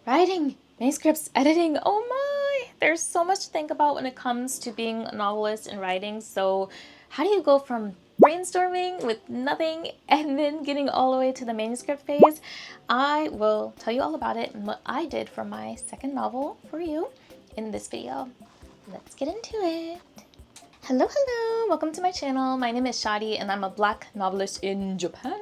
Writing, manuscripts, editing, oh my! There's so much to think about when it comes to being a novelist and writing. So how do you go from brainstorming with nothing and then getting all the way to the manuscript phase? I will tell you all about it and what I did for my second novel for you in this video. Let's get into it. Hello, hello! Welcome to my channel. My name is Shadi and I'm a Black novelist in Japan.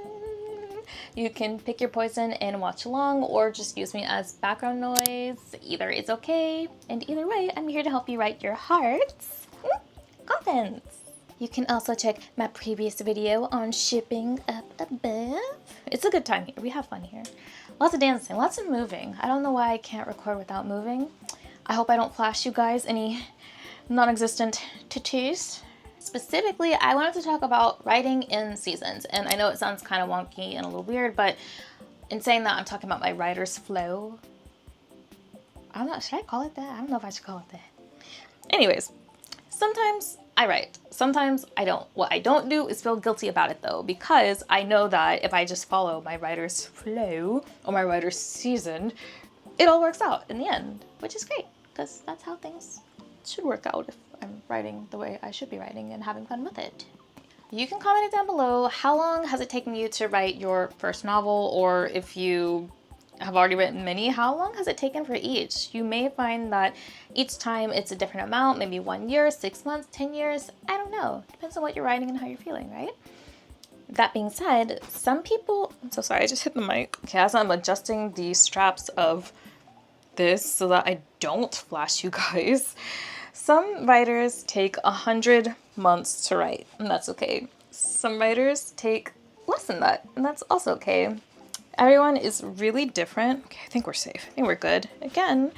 You can pick your poison and watch along or just use me as background noise. Either is okay. And either way, I'm here to help you write your heart's contents. You can also check my previous video on shipping up above. It's a good time here. We have fun here. Lots of dancing, lots of moving. I don't know why I can't record without moving. I hope I don't flash you guys any non-existent tattoos. Specifically, I wanted to talk about writing in seasons, and I know it sounds kind of wonky and a little weird, but in saying that, I'm talking about my writer's flow. I'm not, should I call it that? I don't know if I should call it that. Anyways, sometimes I write, sometimes I don't. What I don't do is feel guilty about it though, because I know that if I just follow my writer's flow or my writer's season, it all works out in the end, which is great, because that's how things should work out if I'm writing the way I should be writing and having fun with it. You can comment it down below. How long has it taken you to write your first novel? Or if you have already written many, how long has it taken for each? You may find that each time it's a different amount, maybe 1 year, 6 months, 10 years. I don't know. Depends on what you're writing and how you're feeling, right? That being said, some people, I'm so sorry, I just hit the mic. Okay, as I'm adjusting the straps of this so that I don't flash you guys. Some writers take 100 months to write, and that's okay. Some writers take less than that, and that's also okay. Everyone is really different. Okay, I think we're safe. I think we're good. Again,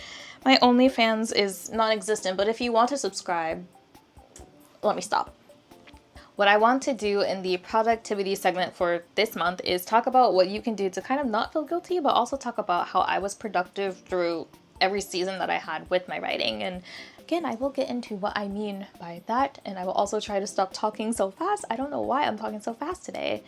my OnlyFans is non-existent, but if you want to subscribe, let me stop. What I want to do in the productivity segment for this month is talk about what you can do to kind of not feel guilty, but also talk about how I was productive through every season that I had with my writing. And again, I will get into what I mean by that, and I will also try to stop talking so fast. I don't know why I'm talking so fast today.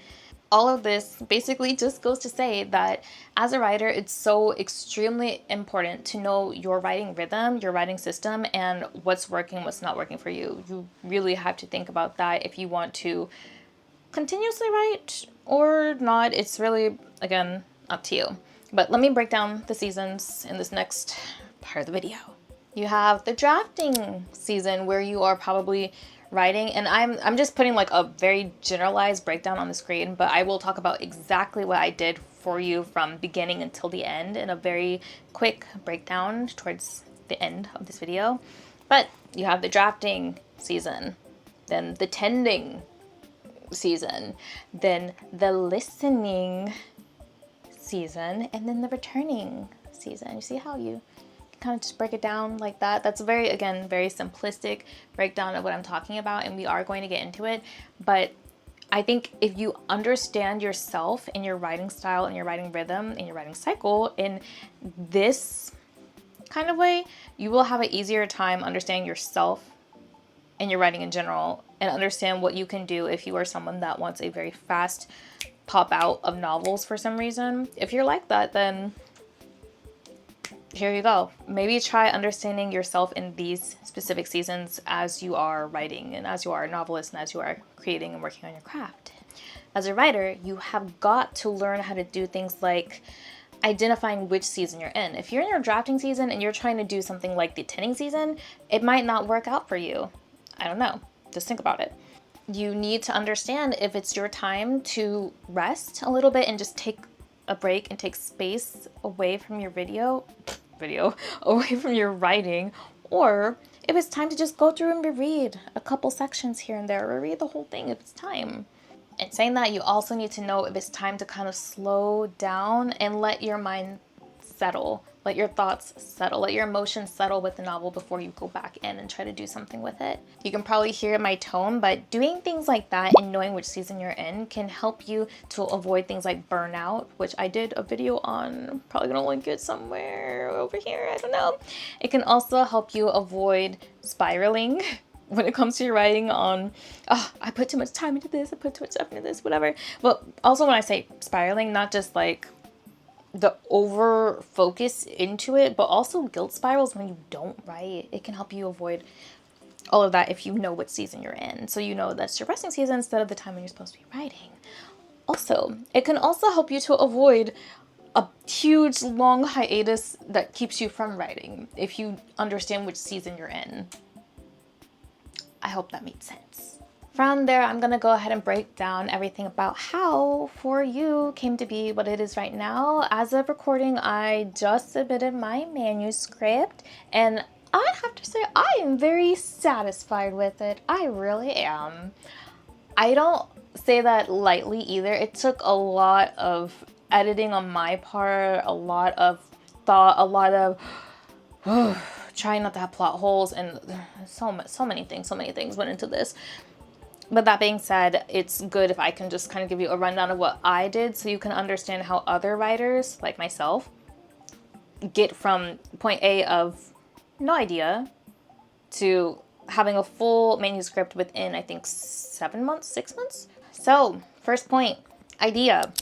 All of this basically just goes to say that as a writer, it's so extremely important to know your writing rhythm, your writing system, and what's working, what's not working for you. You really have to think about that if you want to continuously write or not. It's really, again, up to you. But let me break down the seasons in this next part of the video. You have the drafting season where you are probably writing, and I'm just putting like a very generalized breakdown on the screen, but I will talk about exactly what I did for you from beginning until the end in a very quick breakdown towards the end of this video. But you have the drafting season, then the tending season, then the listening season, and then the returning season. You see how you kind of just break it down like that? That's very, again, very simplistic breakdown of what I'm talking about, and we are going to get into it. But I think if you understand yourself and your writing style and your writing rhythm and your writing cycle in this kind of way, you will have an easier time understanding yourself and your writing in general, and understand what you can do if you are someone that wants a very fast pop out of novels for some reason. If you're like that, then here you go. Maybe try understanding yourself in these specific seasons as you are writing and as you are a novelist and as you are creating and working on your craft. As a writer, you have got to learn how to do things like identifying which season you're in. If you're in your drafting season and you're trying to do something like the tending season, it might not work out for you. I don't know. Just think about it. You need to understand if it's your time to rest a little bit and just take a break and take space away from your away from your writing, or if it's time to just go through and reread a couple sections here and there, or read the whole thing if it's time. And saying that, you also need to know if it's time to kind of slow down and let your mind settle, let your thoughts settle, let your emotions settle with the novel before you go back in and try to do something with it. You can probably hear my tone, but doing things like that and knowing which season you're in can help you to avoid things like burnout, which I did a video on. I'm probably gonna link it somewhere over here, I don't know. It can also help you avoid spiraling when it comes to your writing on, oh, I put too much time into this, I put too much effort into this, whatever. But also when I say spiraling, not just like the over focus into it, but also guilt spirals when you don't write. It can help you avoid all of that if you know what season you're in. So you know that's your resting season instead of the time when you're supposed to be writing. Also, it can also help you to avoid a huge long hiatus that keeps you from writing if you understand which season you're in. I hope that made sense. From there, I'm gonna go ahead and break down everything about how For You came to be what it is right now. As of recording, I just submitted my manuscript, and I have to say I am very satisfied with it. I really am. I don't say that lightly either. It took a lot of editing on my part, a lot of thought, a lot of trying not to have plot holes, and so many things went into this. But that being said, it's good if I can just kind of give you a rundown of what I did so you can understand how other writers, like myself, get from point A of no idea to having a full manuscript within, I think, 7 months, 6 months. So, first point, idea.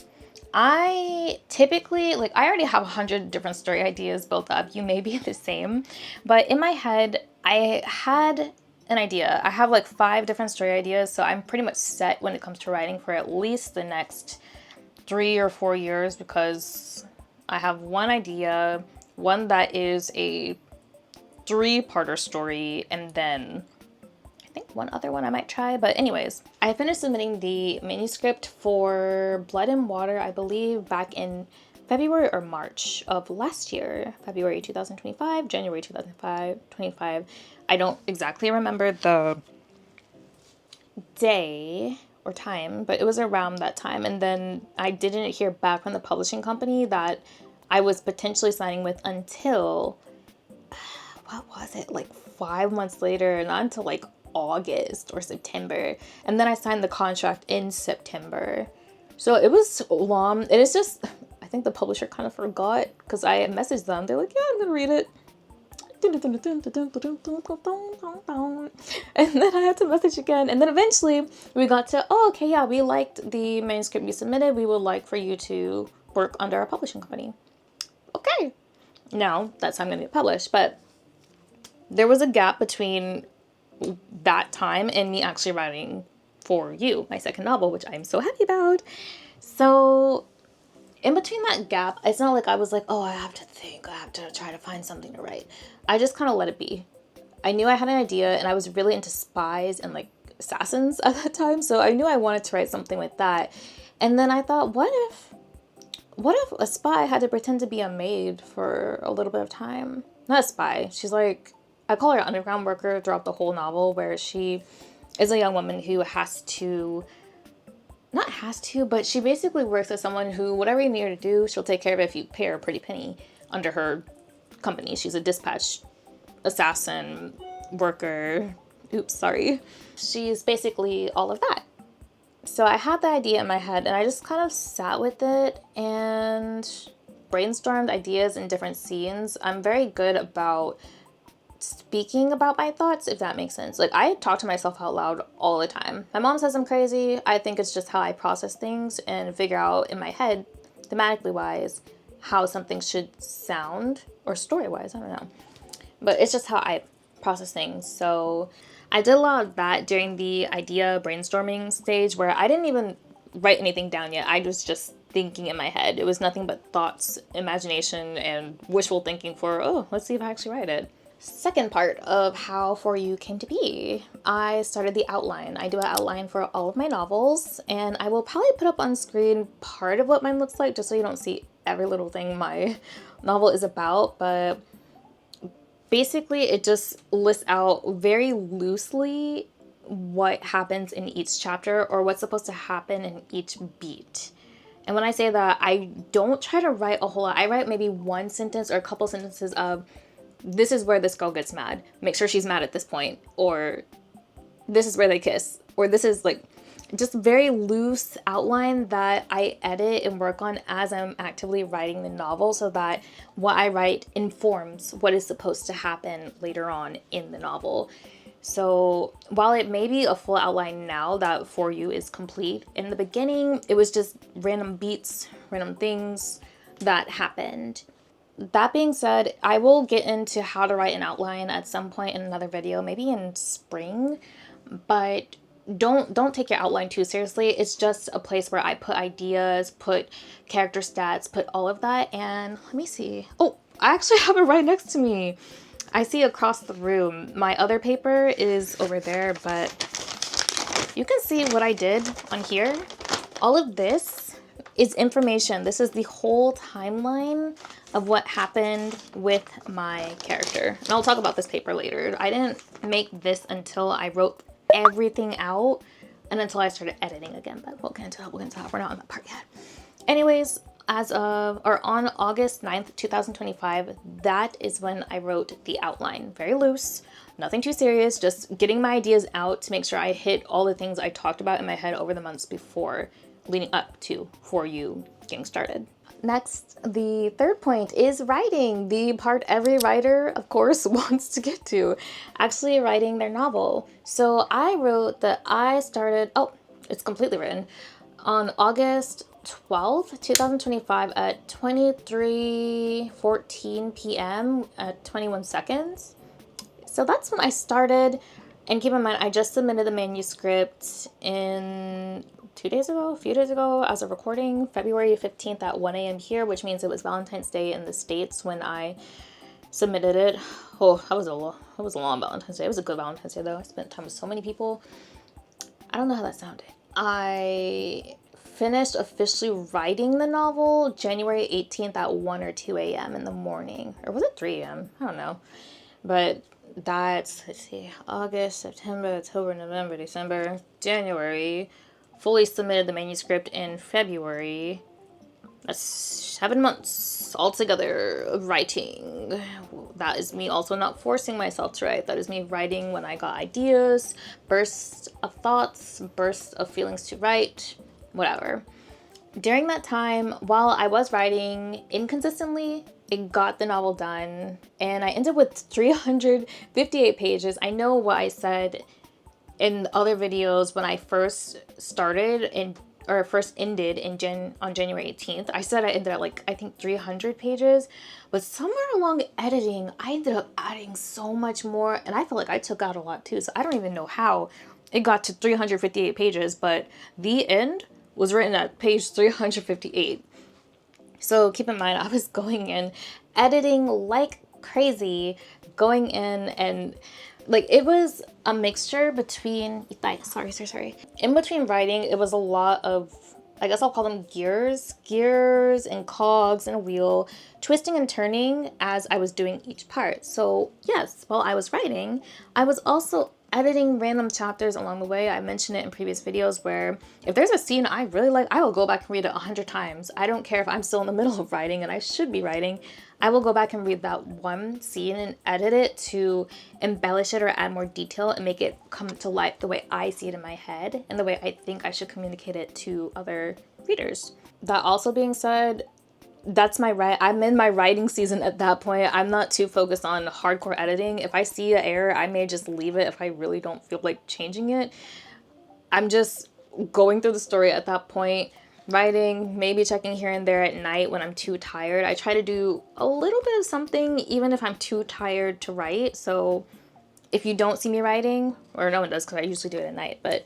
I typically, I already have 100 different story ideas built up. You may be the same. But in my head, I had an idea. I have 5 different story ideas, so I'm pretty much set when it comes to writing for at least the next 3 or 4 years, because I have one idea, one that is a 3-parter story, and then I think one other one I might try. But anyways, I finished submitting the manuscript for Blood and Water, I believe, back in February or March of last year. February 2025, January 2025. I don't exactly remember the day or time, but it was around that time. And then I didn't hear back from the publishing company that I was potentially signing with until, what was it, 5 months later, not until August or September. And then I signed the contract in September. So it was long. It is just, I think the publisher kind of forgot, because I messaged them. They're like, yeah, I'm gonna read it. And then I had to message again. And then eventually we got to, oh, okay, yeah, we liked the manuscript you submitted. We would like for you to work under our publishing company. Okay. Now that's how I'm going to get published. But there was a gap between that time and me actually writing For You, my second novel, which I'm so happy about. So in between that gap, it's not like I was like, oh, I have to think, I have to try to find something to write. I just kind of let it be. I knew I had an idea, and I was really into spies and assassins at that time, so I knew I wanted to write something like that. And then I thought, what if a spy had to pretend to be a maid for a little bit of time? Not a spy. She's I call her an underground worker throughout the whole novel, where she is a young woman who but she basically works as someone who, whatever you need her to do, she'll take care of it if you pay her a pretty penny under her company. She's a dispatch assassin worker. Oops, sorry. She's basically all of that. So I had the idea in my head, and I just kind of sat with it and brainstormed ideas in different scenes. I'm very good about speaking about my thoughts, if that makes sense. I talk to myself out loud all the time. My mom says I'm crazy. I think it's just how I process things and figure out in my head, thematically wise, how something should sound, or story wise, I don't know. But it's just how I process things. So I did a lot of that during the idea brainstorming stage, where I didn't even write anything down yet. I was just thinking in my head. It was nothing but thoughts, imagination, and wishful thinking for, oh, let's see if I actually write it. Second part of how For You came to be, I started the outline. I do an outline for all of my novels, and I will probably put up on screen part of what mine looks like, just so you don't see every little thing my novel is about. But basically it just lists out very loosely what happens in each chapter, or what's supposed to happen in each beat. And when I say that, I don't try to write a whole lot. I write maybe one sentence or a couple sentences of, this is where this girl gets mad, make sure she's mad at this point, or this is where they kiss, or this is just very loose outline that I edit and work on as I'm actively writing the novel, so that what I write informs what is supposed to happen later on in the novel. So while it may be a full outline now that For You is complete, in the beginning it was just random beats, random things, that happened. That being said, I will get into how to write an outline at some point in another video, maybe in spring, but don't take your outline too seriously. It's just a place where I put ideas, put character stats, put all of that. And let me see. Oh, I actually have it right next to me. I see across the room. My other paper is over there, but you can see what I did on here. All of this is information. This is the whole timeline of what happened with my character. And I'll talk about this paper later. I didn't make this until I wrote everything out and until I started editing again, but we'll get into that. We're not on that part yet. Anyways, on August 9th, 2025, that is when I wrote the outline. Very loose, nothing too serious, just getting my ideas out to make sure I hit all the things I talked about in my head over the months before, leading up to For You getting started. Next, the third point is writing, the part every writer, of course, wants to get to, actually writing their novel. So I wrote that I started, oh, it's completely written, on August 12th, 2025 at 23:14 p.m. at 21 seconds. So that's when I started. And keep in mind, I just submitted the manuscript in a few days ago, as of recording, February 15th at 1 a.m. here, which means it was Valentine's Day in the States when I submitted it. Oh, that was a long Valentine's Day. It was a good Valentine's Day though. I spent time with so many people. I don't know how that sounded. I finished officially writing the novel January 18th at 1 or 2 a.m. in the morning. Or was it 3 a.m.? I don't know. But that's, let's see, August, September, October, November, December, January. Fully submitted the manuscript in February. That's 7 months altogether of writing. That is me also not forcing myself to write. That is me writing when I got ideas, bursts of thoughts, bursts of feelings to write, whatever. During that time, while I was writing inconsistently, it got the novel done, and I ended with 358 pages. I know what I said in other videos when I first started or first ended on January 18th. I said I ended at like, I think 300 pages, but somewhere along editing, I ended up adding so much more, and I feel like I took out a lot too, so I don't even know how it got to 358 pages, but the end was written at page 358. So keep in mind, I was going in, editing like crazy, going in and like, it was a mixture between, sorry. In between writing, it was a lot of, I guess I'll call them gears and cogs and a wheel, twisting and turning as I was doing each part. So yes, while I was writing, I was also editing random chapters along the way. I mentioned it in previous videos where if there's a scene I really like, I will go back and read it 100 times. I don't care if I'm still in the middle of writing and I should be writing. I will go back and read that one scene and edit it to embellish it or add more detail and make it come to life the way I see it in my head and the way I think I should communicate it to other readers. That also being said, I'm in my writing season at that point. I'm not too focused on hardcore editing. If I see an error, I may just leave it if I really don't feel like changing it. I'm just going through the story at that point, writing, maybe checking here and there at night when I'm too tired. I try to do a little bit of something even if I'm too tired to write. So if you don't see me writing, or no one does because I usually do it at night, but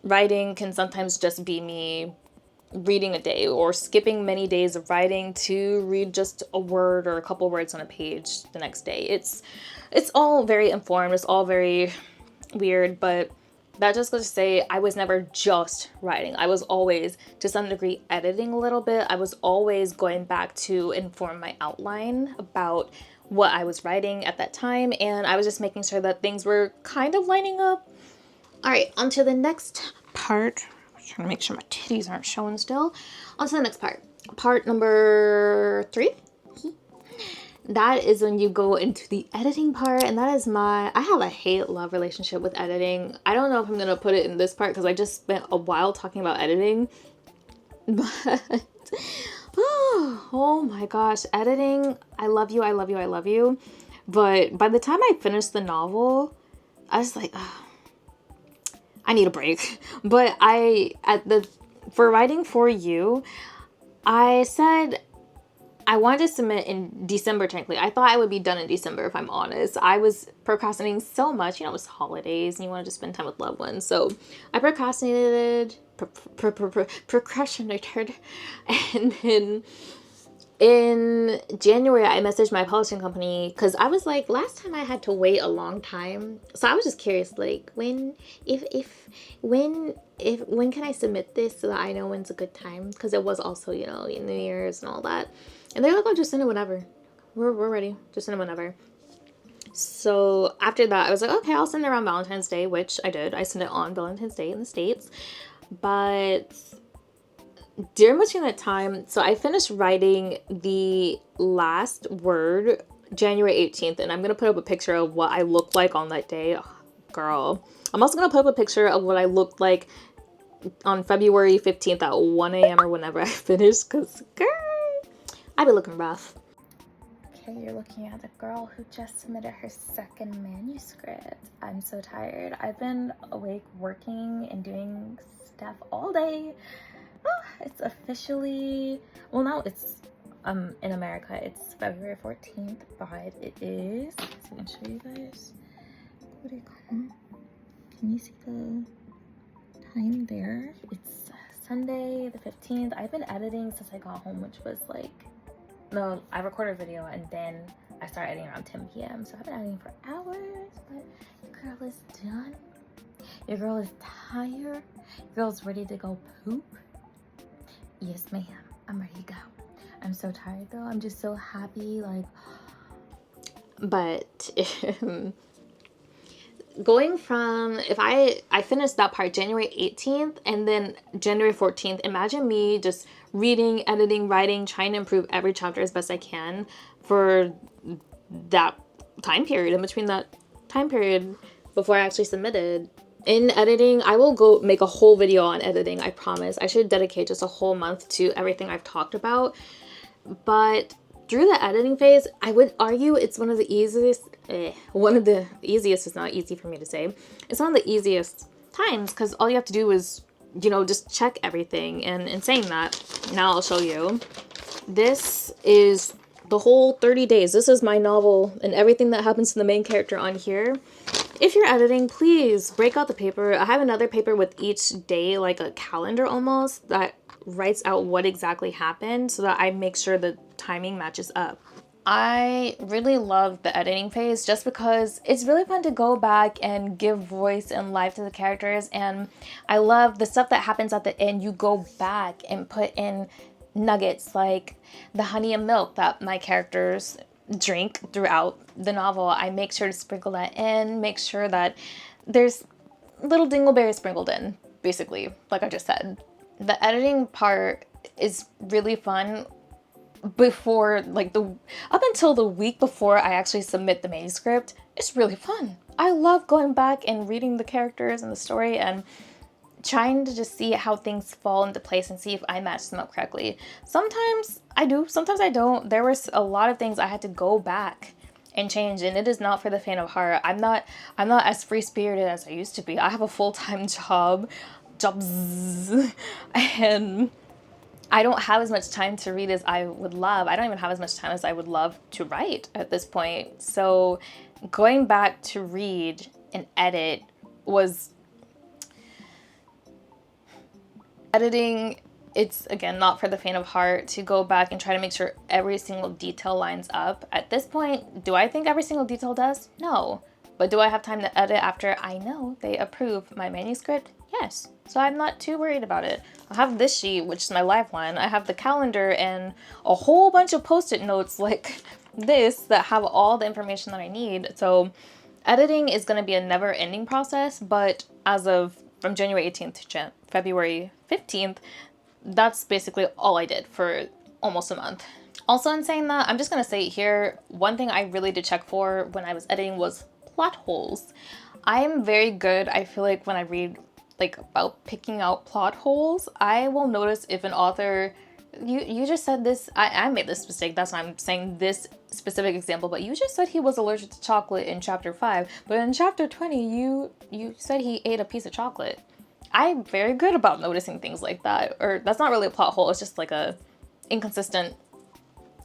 writing can sometimes just be me reading a day or skipping many days of writing to read just a word or a couple words on a page the next day. It's all very informed. It's all very weird, but that just goes to say I was never just writing. I was always, to some degree, editing a little bit. I was always going back to inform my outline about what I was writing at that time, and I was just making sure that things were kind of lining up. All right, on to the next part. Trying to make sure my titties aren't showing still. On to the next part. Part number 3. That is when you go into the editing part, and that is I have a hate-love relationship with editing. I don't know if I'm going to put it in this part because I just spent a while talking about editing. But, oh my gosh, editing, I love you, I love you, I love you. But by the time I finished the novel, I was like, I need a break. But for writing For You, I said I wanted to submit in December, technically. I thought I would be done in December, if I'm honest. I was procrastinating so much. You know, it was holidays and you wanted to spend time with loved ones. So I procrastinated, procrastinated. And then in January, I messaged my publishing company because I was like, last time I had to wait a long time. So I was just curious, like, when can I submit this so that I know when's a good time? Because it was also, you know, New Year's and all that. And they're like, oh, just send it whenever. We're ready. Just send it whenever. So after that, I was like, okay, I'll send it around Valentine's Day, which I did. I sent it on Valentine's Day in the States. But during between that time, so I finished writing the last word January 18th, and I'm going to put up a picture of what I looked like on that day. Oh, girl. I'm also going to put up a picture of what I looked like on February 15th at 1 a.m. or whenever I finished, because, girl, I be looking rough. Okay, you're looking at the girl who just submitted her second manuscript. I'm so tired. I've been awake working and doing stuff all day. It's officially, well, now it's in America it's February 14th, but it is, so I can show you guys. What do you call it? Can you see the time there? It's Sunday the 15th. I've been editing since I got home, which was like, no, I recorded a video and then I started editing around 10 p.m. So I've been editing for hours, but your girl is done. Your girl is tired. Your girl's ready to go poop. Yes, ma'am. I'm ready to go. I'm so tired though. I'm just so happy. Like, but going from, if I finished that part January 18th and then January 14th, imagine me just reading, editing, writing, trying to improve every chapter as best I can for that time period, in between that time period before I actually submitted. In editing, I will go make a whole video on editing, I promise. I should dedicate just a whole month to everything I've talked about. But through the editing phase, I would argue it's one of the easiest, it's not easy for me to say. It's one of the easiest times because all you have to do is, you know, just check everything. And in saying that, now I'll show you. This is the whole 30 days. This is my novel and everything that happens to the main character on here. If you're editing, please break out the paper. I have another paper with each day, like a calendar almost, that writes out what exactly happened so that I make sure the timing matches up. I really love the editing phase just because it's really fun to go back and give voice and life to the characters. And I love the stuff that happens at the end. You go back and put in nuggets like the honey and milk that my characters drink throughout the novel. I make sure to sprinkle that in, make sure that there's little dingleberries sprinkled in, basically, like I just said. The editing part is really fun before, like, up until the week before I actually submit the manuscript. It's really fun. I love going back and reading the characters and the story and trying to just see how things fall into place and see if I match them up correctly. Sometimes I do, sometimes I don't. There was a lot of things I had to go back and change, and it is not for the faint of heart. I'm not as free-spirited as I used to be. I have a full-time jobs, and I don't have as much time to read as I would love. I don't even have as much time as I would love to write at this point. So going back to read and edit was editing. It's, again, not for the faint of heart to go back and try to make sure every single detail lines up. At this point, do I think every single detail does? No. But do I have time to edit after I know they approve my manuscript? Yes. So I'm not too worried about it. I have this sheet, which is my lifeline. I have the calendar and a whole bunch of Post-it notes like this that have all the information that I need. So editing is going to be a never-ending process, but as of from January 18th to February 15th, that's basically all I did for almost a month. Also, in saying that, I'm just going to say here, one thing I really did check for when I was editing was plot holes. I am very good, I feel like, when I read like about picking out plot holes. I will notice if an author, you just said this, I made this mistake, that's why I'm saying this specific example, but you just said he was allergic to chocolate in chapter 5, but in chapter 20 you said he ate a piece of chocolate. I'm very good about noticing things like that. Or that's not really a plot hole, it's just like a inconsistent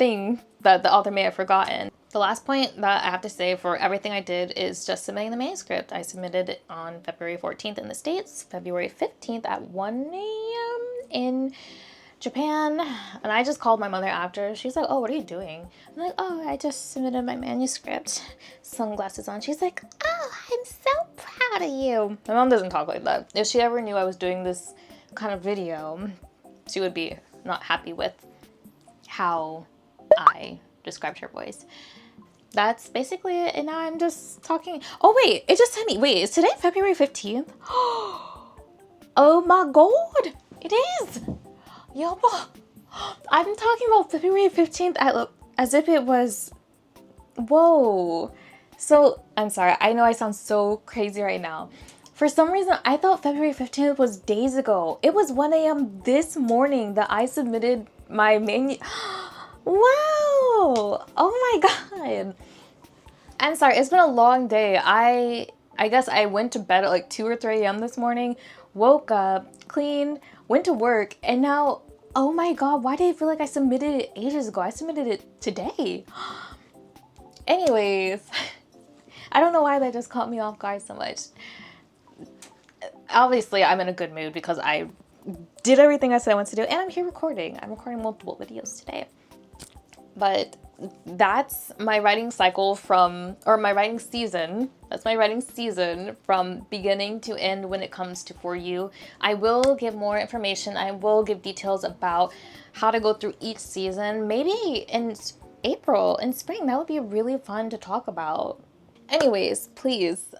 thing that the author may have forgotten. The last point that I have to say for everything I did is just submitting the manuscript. I submitted it on February 14th in the States, February 15th at 1 a.m. in Japan, and I just called my mother after. She's like, oh, what are you doing? I'm like, oh, I just submitted my manuscript. Sunglasses on. She's like, oh, I'm so proud of you. My mom doesn't talk like that. If she ever knew I was doing this kind of video, she would be not happy with how I described her voice. That's basically it, and now I'm just talking. Oh wait, it just sent me. Wait, is today February 15th? Oh my god, it is. Yo, I'm talking about February 15th as if it was, whoa. So, I'm sorry, I know I sound so crazy right now. For some reason, I thought February 15th was days ago. It was 1 a.m. this morning that I submitted my Wow! Oh my god. I'm sorry, it's been a long day. I guess I went to bed at like 2 or 3 a.m. this morning, woke up, cleaned, went to work, and now, oh my god, why did I feel like I submitted it ages ago? I submitted it today. Anyways, I don't know why that just caught me off guard so much. Obviously, I'm in a good mood because I did everything I said I wanted to do, and I'm here recording. I'm recording multiple videos today. But that's my writing cycle my writing season. That's my writing season from beginning to end when it comes to For You. I will give more information. I will give details about how to go through each season. Maybe in April, in spring, that would be really fun to talk about. Anyways, please,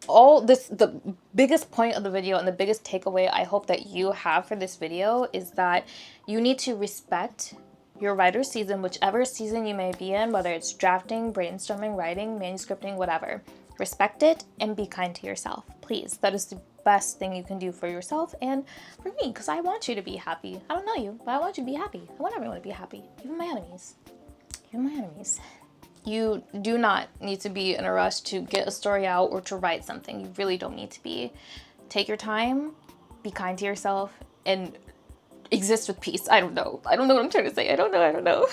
the biggest point of the video and the biggest takeaway I hope that you have for this video is that you need to respect your writer's season, whichever season you may be in, whether it's drafting, brainstorming, writing, manuscripting, whatever. Respect it and be kind to yourself, please. That is the best thing you can do for yourself and for me, because I want you to be happy. I don't know you, but I want you to be happy. I want everyone to be happy, even my enemies. Even my enemies. You do not need to be in a rush to get a story out or to write something. You really don't need to be. Take your time, be kind to yourself, and exist with peace. I don't know what I'm trying to say. I don't know.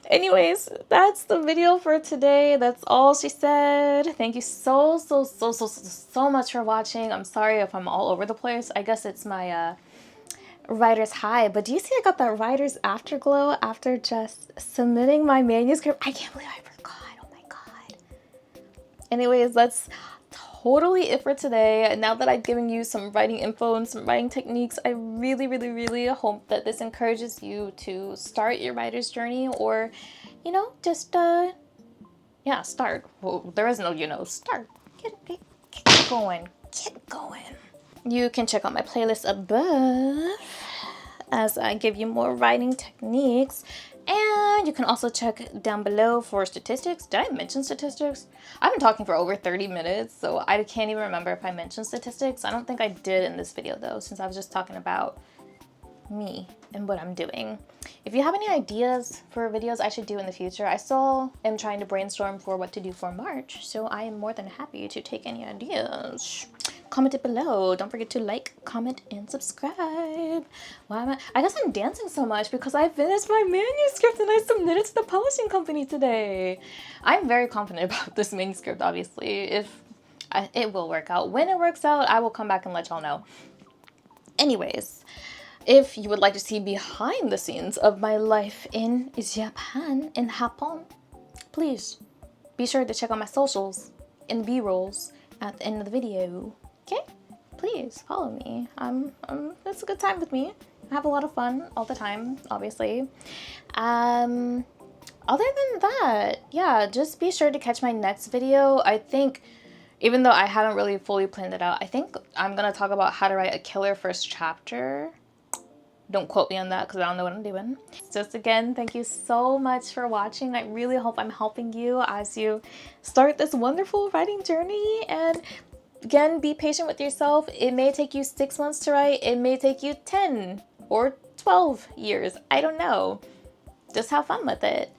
Anyways, that's the video for today. That's all she said. Thank you so much for watching. I'm sorry if I'm all over the place. I guess it's my writer's high, but do you see I got that writer's afterglow after just submitting my manuscript? I can't believe I forgot. Oh my god. Anyways, that's totally it for today. Now that I've given you some writing info and some writing techniques, I really hope that this encourages you to start your writer's journey, or, you know, just yeah, start. Well, there is no start. Get going. Get going. You can check out my playlist above as I give you more writing techniques. And you can also check down below for statistics. Did I mention statistics? I've been talking for over 30 minutes, so I can't even remember if I mentioned statistics. I don't think I did in this video though, since I was just talking about me and what I'm doing. If you have any ideas for videos I should do in the future, I still am trying to brainstorm for what to do for March, so I am more than happy to take any ideas. Comment it below. Don't forget to like, comment, and subscribe. I guess I'm dancing so much because I finished my manuscript and I submitted it to the publishing company today. I'm very confident about this manuscript, obviously. It will work out. When it works out, I will come back and let y'all know. Anyways, if you would like to see behind the scenes of my life in Japan, please be sure to check out my socials and B-rolls at the end of the video. Okay? Please follow me. It's a good time with me. I have a lot of fun all the time, obviously. Other than that, yeah, just be sure to catch my next video. I think, even though I haven't really fully planned it out, I think I'm gonna talk about how to write a killer first chapter. Don't quote me on that because I don't know what I'm doing. Just again, thank you so much for watching. I really hope I'm helping you as you start this wonderful writing journey. And again, be patient with yourself. It may take you 6 months to write. It may take you 10 or 12 years. I don't know. Just have fun with it.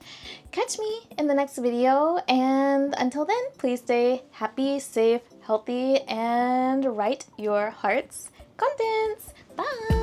Catch me in the next video. And until then, please stay happy, safe, healthy, and write your heart's contents. Bye.